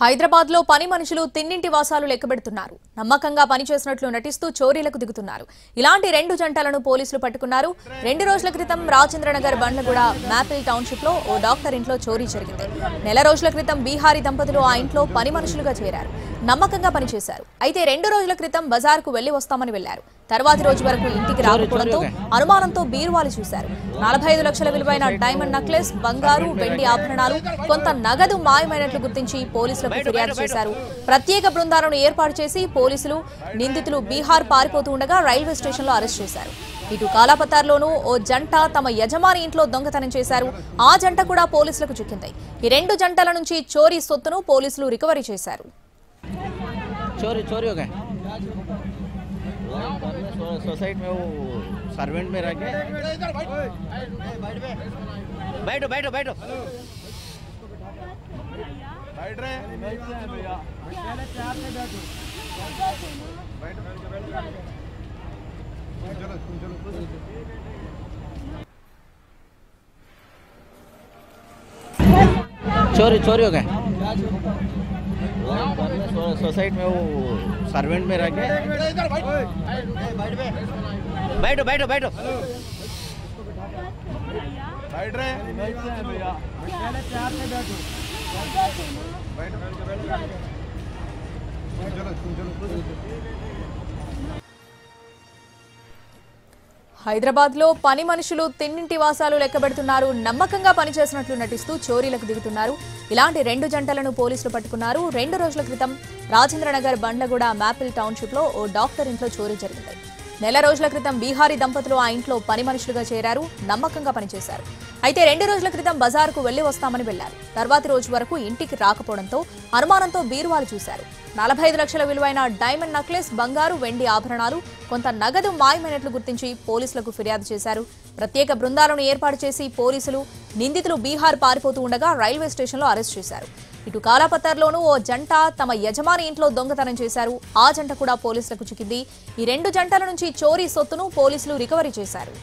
హైదరాబాద్ లో పని మనుషులు తిన్నింటి వాసాలు లెక్కబెడుతున్నారు. నమ్మకంగా పనిచేసినట్లు నటిస్తూ చోరీలకు దిగుతున్నారు. ఇలాంటి రెండు జంటలను పోలీసులు పట్టుకున్నారు. 2 రోజుల క్రితం రాజేంద్రనగర్ బండ్లగూడ మ్యాపిల్ టౌన్షిప్ లో ఓ డాక్టర్ ఇంట్లో చోరీ జరిగింది. నెల రోజుల క్రితం బీహారీ దంపతులు ఆ ఇంట్లో పని మనుషులుగా చేరారు. నమ్మకంగా పనిచేశారు. అయితే 2 రోజుల క్రితం బజార్కు వెళ్లి వస్తామని వెళ్లారు. తర్వాతి రోజు వరకు ఇంటికి రాకపోవడంతో అనుమానంతో బీరువాలు చూశారు. 45 లక్షల విలువైన డైమండ్ నెక్లెస్, బంగారు, వెండి ఆభరణాలు, కొంత నగదు మాయమైనట్లు గుర్తించి పోలీసులకు ఫిర్యాదు చేశారు. ప్రత్యేక బృందాలను ఏర్పాటు చేసి పోలీసులు నిందితులు బీహార్ పారిపోతూ ఉండగా రైల్వే స్టేషన్లో అరెస్ట్ చేశారు. ఇటు కాలాపతార్లోనూ ఓ జంట తమ యజమాని ఇంట్లో దొంగతనం చేశారు. ఆ జంట కూడా పోలీసులకు చిక్కింది. ఈ 2 జంటల నుంచి చోరీ సొత్తును పోలీసులు రికవరీ చేశారు. चोरी हो गए सोसाइटी में वो सर्वेंट में रह के बैठो बैठो बैठो बैठ रहे चोरी हो गए सोसाइटी में वो सर्वेंट में रह के बैठो बैठो बैठो बैठ रहे హైదరాబాద్ లో పని మనుషులు తిన్నింటి వాసాలు లెక్కబెడుతున్నారు. నమ్మకంగా పనిచేసినట్లు నటిస్తూ చోరీలకు దిగుతున్నారు. ఇలాంటి 2 జంటలను పోలీసులు పట్టుకున్నారు. 2 రోజుల క్రితం రాజేంద్రనగర్ బండ్లగూడ మ్యాపిల్ టౌన్షిప్ లో ఓ డాక్టర్ ఇంట్లో చోరీ జరిగింది. నెల రోజుల క్రితం బీహారీ దంపతులు ఆ ఇంట్లో పని మనుషులుగా చేరారు. నమ్మకంగా పనిచేశారు. అయితే 2 రోజుల క్రితం బజార్కు వెళ్లి వస్తామని వెళ్లారు. తర్వాతి రోజు వరకు ఇంటికి రాకపోవడంతో అనుమానంతో బీరువాలు చూశారు. 45 లక్షల విలువైన డైమండ్ నెక్లెస్, బంగారు, వెండి ఆభరణాలు, కొంత నగదు మాయమైనట్లు గుర్తించి పోలీసులకు ఫిర్యాదు చేశారు. ప్రత్యేక బృందాలను ఏర్పాటు చేసి పోలీసులు నిందితులు బీహార్ పారిపోతూ ఉండగా రైల్వే స్టేషన్లో అరెస్ట్ చేశారు. ఇటు కాలాపతార్లోనూ ఓ జంట తమ యజమాని ఇంట్లో దొంగతనం చేశారు. ఆ జంట కూడా పోలీసులకు చిక్కింది. ఈ 2 జంటల నుంచి చోరీ సొత్తును పోలీసులు రికవరీ చేశారు.